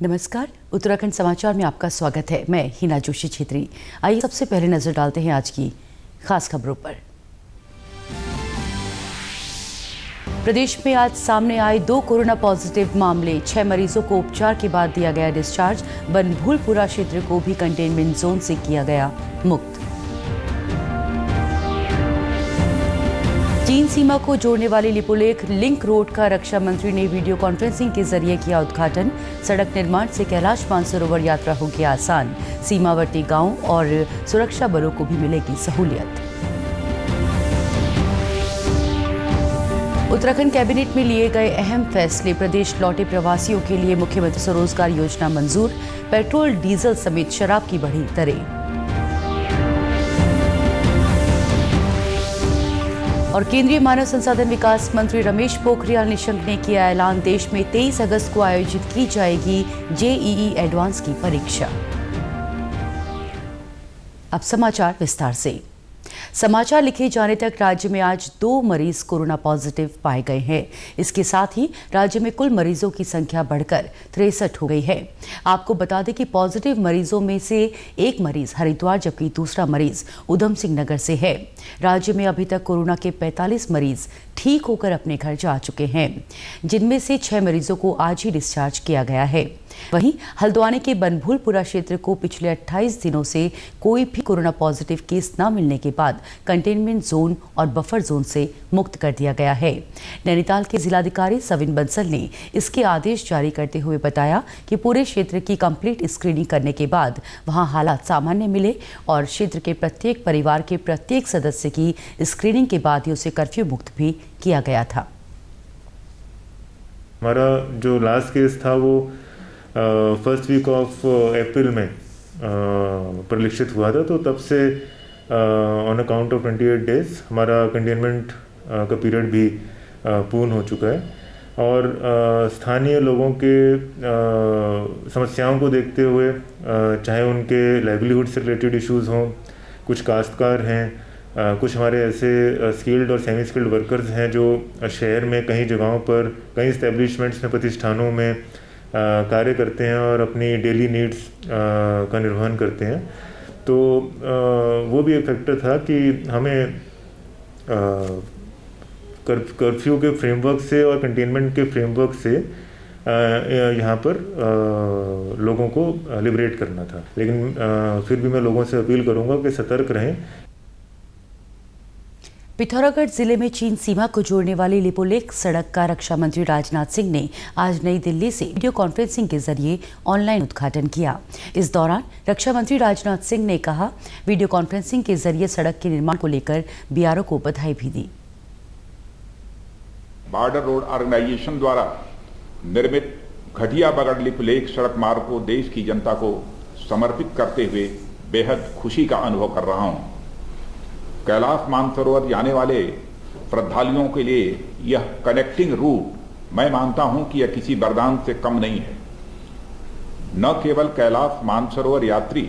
नमस्कार, उत्तराखंड समाचार में आपका स्वागत है। मैं हिना जोशी छेत्री। आइए सबसे पहले नजर डालते हैं आज की खास खबरों पर। प्रदेश में आज सामने आए 2 कोरोना पॉजिटिव मामले। 6 मरीजों को उपचार के बाद दिया गया डिस्चार्ज। बनभूलपुरा क्षेत्र को भी कंटेनमेंट जोन से किया गया मुक्त। चीन सीमा को जोड़ने वाली लिपुलेख लिंक रोड का रक्षा मंत्री ने वीडियो कॉन्फ्रेंसिंग के जरिए किया उद्घाटन। सड़क निर्माण से कैलाश मानसरोवर यात्रा होगी आसान। सीमावर्ती गांव और सुरक्षा बलों को भी मिलेगी सहूलियत। उत्तराखंड कैबिनेट में लिए गए अहम फैसले। प्रदेश लौटे प्रवासियों के लिए मुख्यमंत्री स्वरोजगार योजना मंजूर। पेट्रोल डीजल समेत शराब की बढ़ी दरें। और केंद्रीय मानव संसाधन विकास मंत्री रमेश पोखरियाल निशंक ने किया ऐलान। देश में 23 अगस्त को आयोजित की जाएगी जेईई एडवांस की परीक्षा। अब समाचार विस्तार से। समाचार लिखे जाने तक राज्य में आज 2 मरीज कोरोना पॉजिटिव पाए गए हैं। इसके साथ ही राज्य में कुल मरीजों की संख्या बढ़कर 63 हो गई है। आपको बता दें कि पॉजिटिव मरीजों में से एक मरीज हरिद्वार जबकि दूसरा मरीज उधम सिंह नगर से है। राज्य में अभी तक कोरोना के 45 मरीज ठीक होकर अपने घर जा चुके हैं, जिनमें से 6 मरीजों को आज ही डिस्चार्ज किया गया है। वहीं हल्द्वानी के बनभूलपुरा क्षेत्र को पिछले 28 दिनों से कोई भी कोरोना पॉजिटिव केस न मिलने के बाद कंटेनमेंट जोन और बफर जोन से मुक्त कर दिया गया है। नैनीताल के जिलाधिकारी सविन बंसल ने इसके आदेश जारी करते हुए बताया कि पूरे क्षेत्र की कंप्लीट स्क्रीनिंग करने के बाद वहां हालात सामान्य मिले और क्षेत्र के प्रत्येक परिवार के प्रत्येक सदस्य की स्क्रीनिंग के बाद ही उसे कर्फ्यू मुक्त भी किया गया था। हमारा जो लास्ट केस था वो फर्स्ट वीक ऑफ अप्रैल में परिलक्षित हुआ था, तो तब से ऑन अकाउंट ऑफ 28 डेज हमारा कंटेनमेंट का पीरियड भी पूर्ण हो चुका है। और स्थानीय लोगों के समस्याओं को देखते हुए, चाहे उनके लाइवलीहुड से रिलेटेड इश्यूज़ हों, कुछ काश्तकार हैं, कुछ हमारे ऐसे स्किल्ड और सेमी स्किल्ड वर्कर्स हैं जो शहर में कई जगहों पर, कई इस्टेब्लिशमेंट्स में, प्रतिष्ठानों में कार्य करते हैं और अपनी डेली नीड्स का निर्वहन करते हैं। तो वो भी एक फैक्टर था कि हमें कर्फ्यू के फ्रेमवर्क से और कंटेनमेंट के फ्रेमवर्क से यहाँ पर लोगों को लिबरेट करना था। लेकिन फिर भी मैं लोगों से अपील करूँगा कि सतर्क रहें। पिथौरागढ़ जिले में चीन सीमा को जोड़ने वाली लिपुलेख सड़क का रक्षा मंत्री राजनाथ सिंह ने आज नई दिल्ली से वीडियो कॉन्फ्रेंसिंग के जरिए ऑनलाइन उद्घाटन किया। इस दौरान रक्षा मंत्री राजनाथ सिंह ने कहा, वीडियो कॉन्फ्रेंसिंग के जरिए सड़क के निर्माण को लेकर बीआरओ को बधाई भी दी। बॉर्डर रोड ऑर्गेनाइजेशन द्वारा निर्मित घटिया बगड़ लिपुलेख सड़क मार्ग को देश की जनता को समर्पित करते हुए बेहद खुशी का अनुभव कर रहा हूँ। कैलाश मानसरोवर जाने वाले श्रद्धालुओं के लिए यह कनेक्टिंग रूट मैं मानता हूं कि यह किसी वरदान से कम नहीं है। न केवल कैलाश मानसरोवर यात्री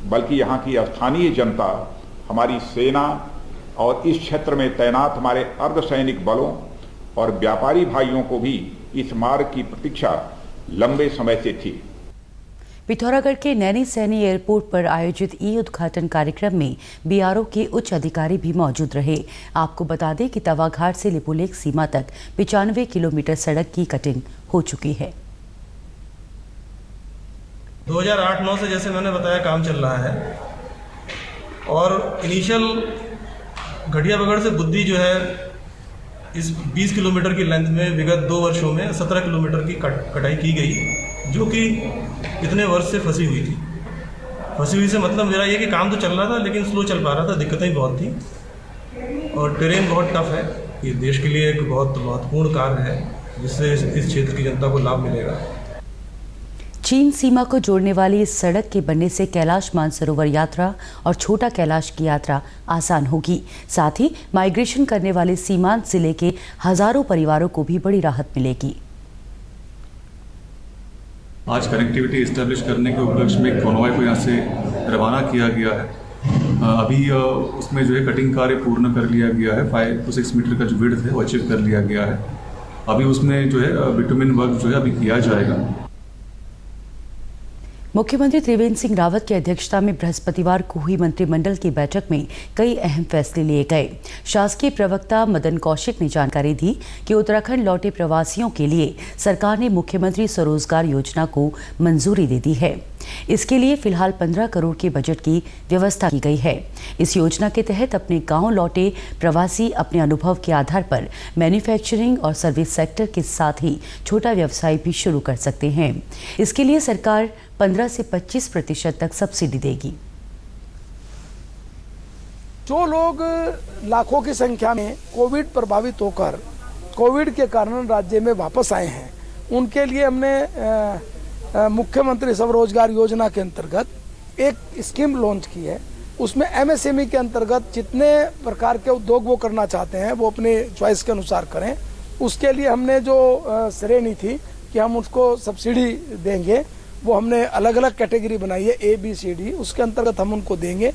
बल्कि यहां की स्थानीय जनता, हमारी सेना और इस क्षेत्र में तैनात हमारे अर्धसैनिक बलों और व्यापारी भाइयों को भी इस मार्ग की प्रतीक्षा लंबे समय से थी। पिथौरागढ़ के नैनी सैनी एयरपोर्ट पर आयोजित ई उद्घाटन कार्यक्रम में बीआरओ के उच्च अधिकारी भी मौजूद रहे। आपको बता दें कि तवाघाट से लिपुलेख सीमा तक 95 किलोमीटर सड़क की कटिंग हो चुकी है। 2008-9 से जैसे मैंने बताया काम चल रहा है और इनिशियल घटिया बगड़ से बुद्धि जो है इस 20 किलोमीटर की लेंथ में विगत 2 वर्षों में 17 किलोमीटर की कटाई की गई, जो कि इतने वर्ष से फंसी हुई थी। फंसी हुई से मतलब मेरा ये कि काम तो चल रहा था लेकिन स्लो चल पा रहा था, दिक्कतें बहुत थी और टेरेन बहुत टफ है। ये देश के लिए एक बहुत महत्वपूर्ण कार्य है जिससे इस क्षेत्र की जनता को लाभ मिलेगा। चीन सीमा को जोड़ने वाली इस सड़क के बनने से कैलाश मानसरोवर यात्रा और छोटा कैलाश की यात्रा आसान होगी। साथ ही माइग्रेशन करने वाले सीमांत जिले के हजारों परिवारों को भी बड़ी राहत मिलेगी। आज कनेक्टिविटी इस्टेब्लिश करने के उपलक्ष्य में कॉन्वॉय को यहाँ से रवाना किया गया है। अभी उसमें जो है कटिंग कार्य पूर्ण कर लिया गया है। 5 to 6 मीटर का जो विड्थ है वो अचीव कर लिया गया है। अभी उसमें जो है बिटुमिन वर्क जो है अभी किया जाएगा। मुख्यमंत्री त्रिवेंद्र सिंह रावत की अध्यक्षता में बृहस्पतिवार को हुई मंत्रिमंडल की बैठक में कई अहम फैसले लिए गए। शासकीय प्रवक्ता मदन कौशिक ने जानकारी दी कि उत्तराखंड लौटे प्रवासियों के लिए सरकार ने मुख्यमंत्री स्वरोजगार योजना को मंजूरी दे दी है। इसके लिए फिलहाल 15 करोड़ के बजट की व्यवस्था की गई है। इस योजना के तहत अपने गांव लौटे प्रवासी अपने अनुभव के आधार पर मैन्युफैक्चरिंग और सर्विस सेक्टर के साथ ही छोटा व्यवसाय भी शुरू कर सकते हैं। इसके लिए सरकार 15 से 25% तक सब्सिडी देगी। जो लोग लाखों की संख्या में कोविड प्रभावित होकर कोविड के कारण राज्य में वापस आए हैं, उनके लिए हमने मुख्यमंत्री स्वरोजगार योजना के अंतर्गत एक स्कीम लॉन्च की है। उसमें एमएसएमई के अंतर्गत जितने प्रकार के उद्योग वो करना चाहते हैं वो अपने चॉइस के अनुसार करें। उसके लिए हमने जो श्रेणी थी कि हम उसको सब्सिडी देंगे, वो हमने अलग अलग कैटेगरी बनाई है, ABCD, उसके अंतर्गत हम उनको देंगे।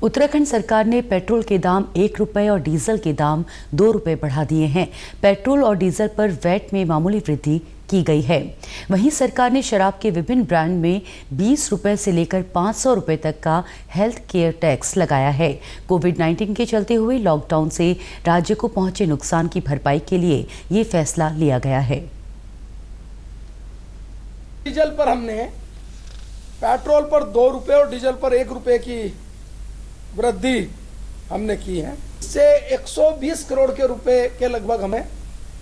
उत्तराखंड सरकार ने पेट्रोल के दाम 1 रुपये और डीजल के दाम 2 रुपये बढ़ा दिए हैं। पेट्रोल और डीजल पर वैट में मामूली वृद्धि की गई है। वहीं सरकार ने शराब के विभिन्न ब्रांड में 20 रुपये से लेकर 500 रुपये तक का हेल्थ केयर टैक्स लगाया है। कोविड-19 के चलते हुए लॉकडाउन से राज्य को पहुंचे नुकसान की भरपाई के लिए ये फैसला लिया गया है। डीजल पर हमने पेट्रोल पर 2 रुपये और डीजल पर 1 रुपये की वृद्धि हमने की है। इससे 120 करोड़ के रुपए के लगभग हमें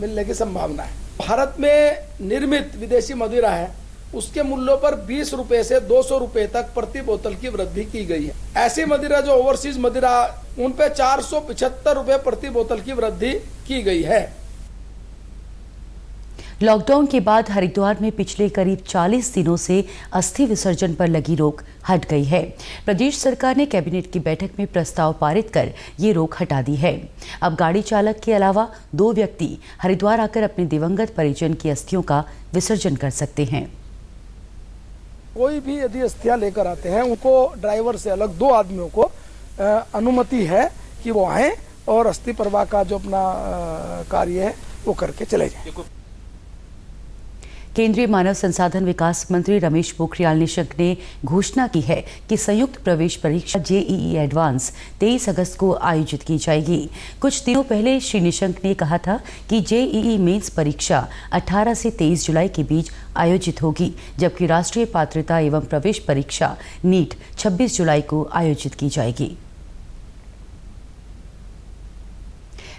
मिलने की संभावना है। भारत में निर्मित विदेशी मदिरा है, उसके मूल्यों पर 20 रुपए से 200 रुपए तक प्रति बोतल की वृद्धि की गई है। ऐसी मदिरा जो ओवरसीज मदिरा, उन पे 475 रुपए प्रति बोतल की वृद्धि की गई है। लॉकडाउन के बाद हरिद्वार में पिछले करीब 40 दिनों से अस्थि विसर्जन पर लगी रोक हट गई है। प्रदेश सरकार ने कैबिनेट की बैठक में प्रस्ताव पारित कर ये रोक हटा दी है। अब गाड़ी चालक के अलावा 2 व्यक्ति हरिद्वार आकर अपने दिवंगत परिजन की अस्थियों का विसर्जन कर सकते हैं। कोई भी यदि अस्थियां लेकर आते हैं, उनको ड्राइवर से अलग 2 आदमियों को अनुमति है कि वो आए और अस्थि प्रवाह का जो अपना कार्य है वो करके चले जाएं। केंद्रीय मानव संसाधन विकास मंत्री रमेश पोखरियाल निशंक ने घोषणा की है कि संयुक्त प्रवेश परीक्षा JEE एडवांस 23 अगस्त को आयोजित की जाएगी। कुछ दिनों पहले श्री निशंक ने कहा था कि JEE मेंस परीक्षा 18 से 23 जुलाई के बीच आयोजित होगी, जबकि राष्ट्रीय पात्रता एवं प्रवेश परीक्षा NEET 26 जुलाई को आयोजित की जाएगी।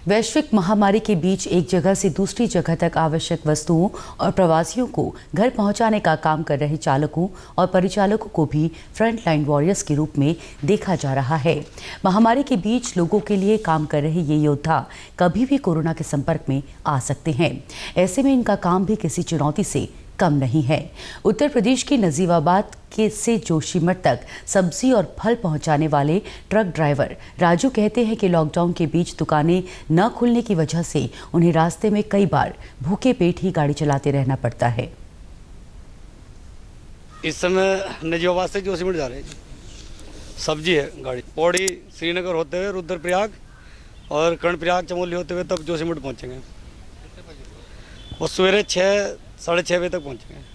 वैश्विक महामारी के बीच एक जगह से दूसरी जगह तक आवश्यक वस्तुओं और प्रवासियों को घर पहुंचाने का काम कर रहे चालकों और परिचालकों को भी फ्रंट लाइन वॉरियर्स के रूप में देखा जा रहा है। महामारी के बीच लोगों के लिए काम कर रहे ये योद्धा कभी भी कोरोना के संपर्क में आ सकते हैं। ऐसे में इनका काम भी किसी चुनौती से कम नहीं है। उत्तर प्रदेश के नजीबाबाद से जोशीमठ तक सब्जी और फल पहुंचाने वाले ट्रक ड्राइवर राजू कहते हैं कि लॉकडाउन के बीच दुकानें न खुलने की वजह से उन्हें रास्ते में कई बार भूखे पेट ही गाड़ी चलाते रहना पड़ता है। इस समय नजीबाबाद से जोशीमठ जा रहे हैं। सब्जी है गाड़ी, पौड़ी श्रीनगर होते हुए रुद्रप्रयाग और कर्णप्रयाग चमोली होते हुए तब जोशीमठ पहुंचेंगे। और सवेरे 6 साढ़े 6 बजे तक पहुंचेंगे।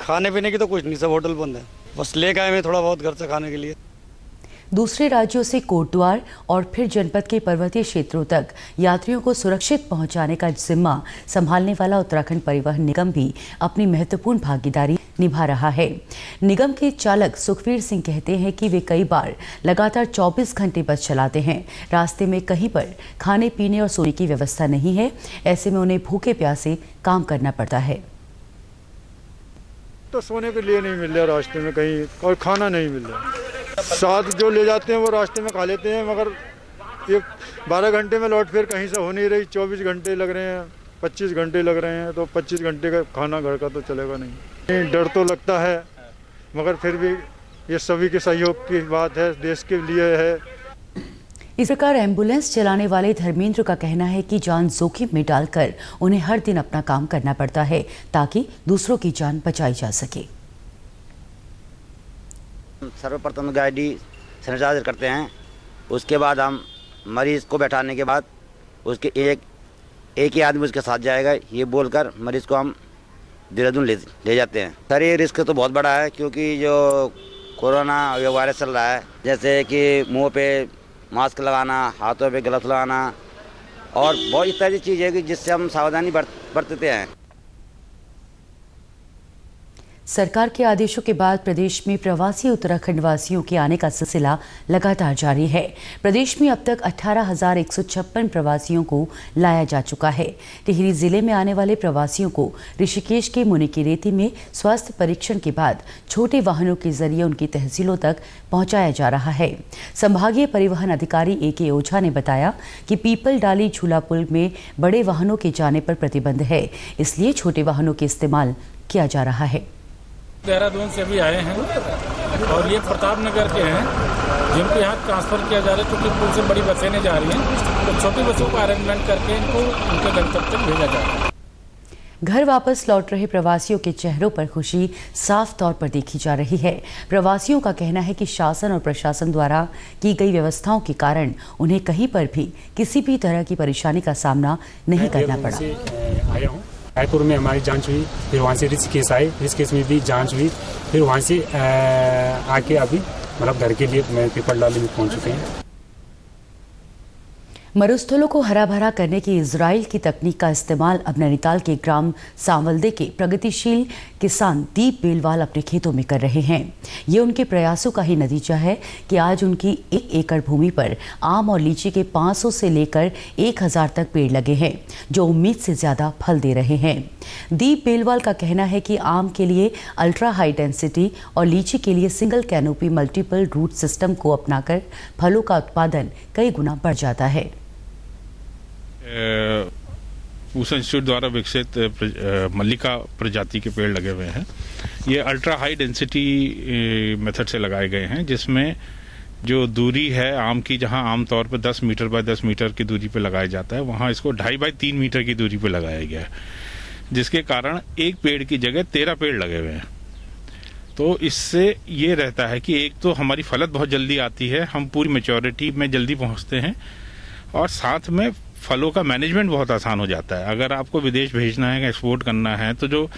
खाने पीने की तो कुछ नहीं, सब होटल बंद है। बस लेकर आए हैं थोड़ा बहुत घर से खाने के लिए। दूसरे राज्यों से कोटद्वार और फिर जनपद के पर्वतीय क्षेत्रों तक यात्रियों को सुरक्षित पहुंचाने का जिम्मा संभालने वाला उत्तराखंड परिवहन निगम भी अपनी महत्वपूर्ण भागीदारी निभा रहा है। निगम के चालक सुखवीर सिंह कहते हैं कि वे कई बार लगातार 24 घंटे बस चलाते हैं। रास्ते में कहीं पर खाने पीने और सोने की व्यवस्था नहीं है। ऐसे में उन्हें भूखे प्यासे काम करना पड़ता है। तो सोने के लिए नहीं मिल रहा रास्ते में कहीं, और खाना नहीं मिल रहा। साथ जो ले जाते हैं वो रास्ते में खा लेते हैं, मगर ये 12 घंटे में लौट फिर कहीं से हो नहीं रही। 24 घंटे लग रहे हैं, 25 घंटे लग रहे हैं, तो 25 घंटे का खाना घर का तो चलेगा नहीं। डर तो लगता है, मगर फिर भी ये सभी के सहयोग की बात है, देश के लिए है। इस प्रकार एम्बुलेंस चलाने वाले धर्मेंद्र का कहना है कि जान जोखिम में डालकर उन्हें हर दिन अपना काम करना पड़ता है ताकि दूसरों की जान बचाई जा सके। सर्वप्रथम गाड़ी सैनिटाइजर करते हैं, उसके बाद हम मरीज़ को बैठाने के बाद उसके एक ही आदमी उसके साथ जाएगा, ये बोलकर मरीज़ को हम देहरादून ले जाते हैं। सर ये रिस्क तो बहुत बड़ा है, क्योंकि जो कोरोना वायरस चल रहा है, जैसे कि मुंह पे मास्क लगाना, हाथों पे ग्लव्स लगाना और बहुत सारी चीज़ है कि जिससे हम सावधानी बरतते हैं। सरकार के आदेशों के बाद प्रदेश में प्रवासी उत्तराखंड वासियों के आने का सिलसिला लगातार जारी है। प्रदेश में अब तक 18,156 प्रवासियों को लाया जा चुका है। टिहरी जिले में आने वाले प्रवासियों को ऋषिकेश के मुनिकीरेती में स्वास्थ्य परीक्षण के बाद छोटे वाहनों के जरिए उनकी तहसीलों तक पहुंचाया जा रहा है। संभागीय परिवहन अधिकारी AK ओझा ने बताया कि पीपल डाली झूला पुल में बड़े वाहनों के जाने पर प्रतिबंध है, इसलिए छोटे वाहनों के इस्तेमाल किया जा रहा है। देहरादून से भी आए हैं और ये प्रताप नगर के हैं, जिनको यहाँ ट्रांसफ़र किया जा रहा है, क्योंकि पुल से बड़ी बसें नहीं जा रही हैं, तो छोटी बसों का अरेंजमेंट करके इनको उनके गंतव्य तक भेजा जा रहा है। घर वापस लौट रहे प्रवासियों के चेहरों पर खुशी साफ तौर पर देखी जा रही है। प्रवासियों का कहना है कि शासन और प्रशासन द्वारा की गई व्यवस्थाओं के कारण उन्हें कहीं पर भी किसी भी तरह की परेशानी का सामना नहीं करना पड़ा। आया हूँ, रायपुर में हमारी जांच हुई, फिर वहाँ से ऋषिकेश आए, ऋषिकेश में भी जांच हुई, फिर वहाँ से आके अभी मतलब घर के लिए मैं पीपल डाली में पहुँच चुके हैं। मरुस्थलों को हरा भरा करने की इजराइल की तकनीक का इस्तेमाल अब नैनीताल के ग्राम सांवलदे के प्रगतिशील किसान दीप बेलवाल अपने खेतों में कर रहे हैं। ये उनके प्रयासों का ही नतीजा है कि आज उनकी 1 एकड़ भूमि पर आम और लीची के 500 से लेकर 1000 तक पेड़ लगे हैं, जो उम्मीद से ज़्यादा फल दे रहे हैं। दीप बेलवाल का कहना है कि आम के लिए अल्ट्रा हाई डेंसिटी और लीची के लिए single canopy multiple root system को अपनाकर फलों का उत्पादन कई गुना बढ़ जाता है। पूसा इंस्टीट्यूट द्वारा विकसित मल्लिका प्रजाति के पेड़ लगे हुए हैं। ये अल्ट्रा हाई डेंसिटी मेथड से लगाए गए हैं, जिसमें जो दूरी है आम की, जहां आमतौर पर 10 मीटर बाय 10 मीटर की दूरी पे लगाया जाता है, वहां इसको 2.5 बाय 3 मीटर की दूरी पे लगाया गया है, जिसके कारण एक पेड़ की जगह 13 पेड़ लगे हुए हैं। तो इससे ये रहता है कि एक तो हमारी फलत बहुत जल्दी आती है, हम पूरी मैच्योरिटी में जल्दी पहुंचते हैं, और साथ में फलों का मैनेजमेंट बहुत आसान हो जाता है। अगर आपको विदेश भेजना है, एक्सपोर्ट करना है, तो जो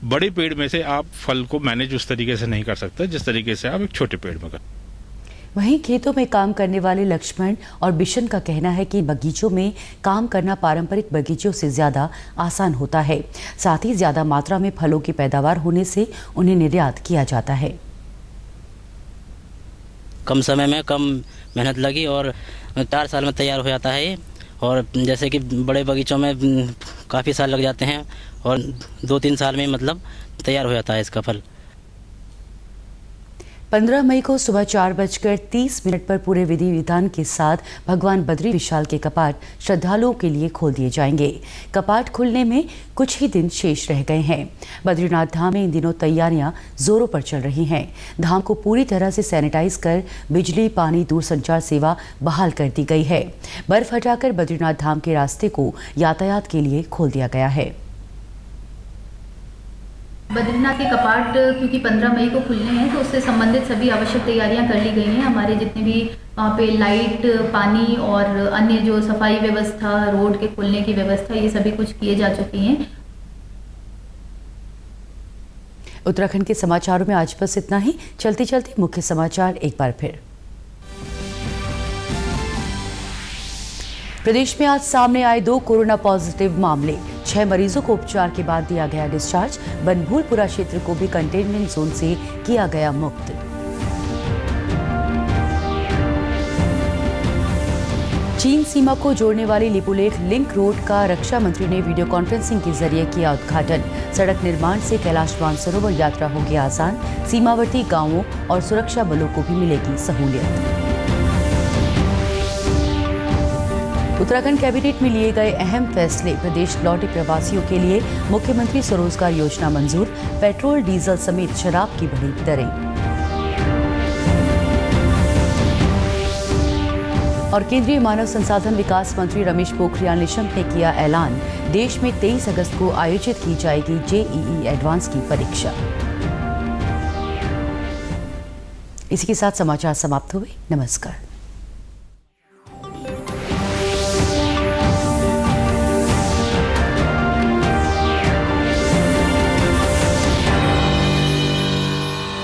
बड़े पेड़ में से आप फल को मैनेज उस तरीके से नहीं कर सकते जिस तरीके से आप एक छोटे पेड़ में कर। वहीं खेतों में काम करने वाले लक्ष्मण और बिशन का कहना है कि बगीचों में काम करना पारंपरिक बगीचों से ज़्यादा आसान होता है। साथ ही ज़्यादा मात्रा में फलों की पैदावार होने से उन्हें निर्यात किया जाता है। कम समय में कम मेहनत लगी और 4 साल में तैयार हो जाता है। और जैसे कि बड़े बगीचों में काफ़ी साल लग जाते हैं और 2-3 साल में मतलब तैयार हो जाता है इसका फल। 15 मई को सुबह 4:30 पर पूरे विधि विधान के साथ भगवान बद्री विशाल के कपाट श्रद्धालुओं के लिए खोल दिए जाएंगे। कपाट खुलने में कुछ ही दिन शेष रह गए हैं। बद्रीनाथ धाम में इन दिनों तैयारियां जोरों पर चल रही हैं। धाम को पूरी तरह से सैनिटाइज कर बिजली, पानी, दूरसंचार सेवा बहाल कर दी गई है। बर्फ हटाकर बद्रीनाथ धाम के रास्ते को यातायात के लिए खोल दिया गया है। बद्रीनाथ के कपाट क्योंकि 15 मई को खुलने हैं, तो उससे संबंधित सभी आवश्यक तैयारियां कर ली गई हैं। हमारे जितने भी वहाँ पे लाइट, पानी और अन्य जो सफाई व्यवस्था, रोड के खुलने की व्यवस्था, ये सभी कुछ किए जा चुकी हैं। उत्तराखंड के समाचारों में आज बस इतना ही। चलते चलते मुख्य समाचार एक बार फिर। प्रदेश में आज सामने आए 2 कोरोना पॉजिटिव मामले। 6 मरीजों को उपचार के बाद दिया गया डिस्चार्ज। बनभूलपुरा क्षेत्र को भी कंटेनमेंट जोन से किया गया मुक्त। चीन सीमा को जोड़ने वाली लिपुलेख लिंक रोड का रक्षा मंत्री ने वीडियो कॉन्फ्रेंसिंग के जरिए किया उद्घाटन। सड़क निर्माण से कैलाश मानसरोवर यात्रा होगी आसान। सीमावर्ती गांवों और सुरक्षा बलों को भी मिलेगी सहूलियत। उत्तराखंड कैबिनेट में लिए गए अहम फैसले। प्रदेश लौटे प्रवासियों के लिए मुख्यमंत्री स्वरोजगार योजना मंजूर। पेट्रोल, डीजल समेत शराब की बढ़ी दरें। और केंद्रीय मानव संसाधन विकास मंत्री रमेश पोखरियाल निशंक ने किया ऐलान, देश में 23 अगस्त को आयोजित की जाएगी JEE एडवांस की परीक्षा। इसी के साथ समाचार समाप्त हुए। नमस्कार।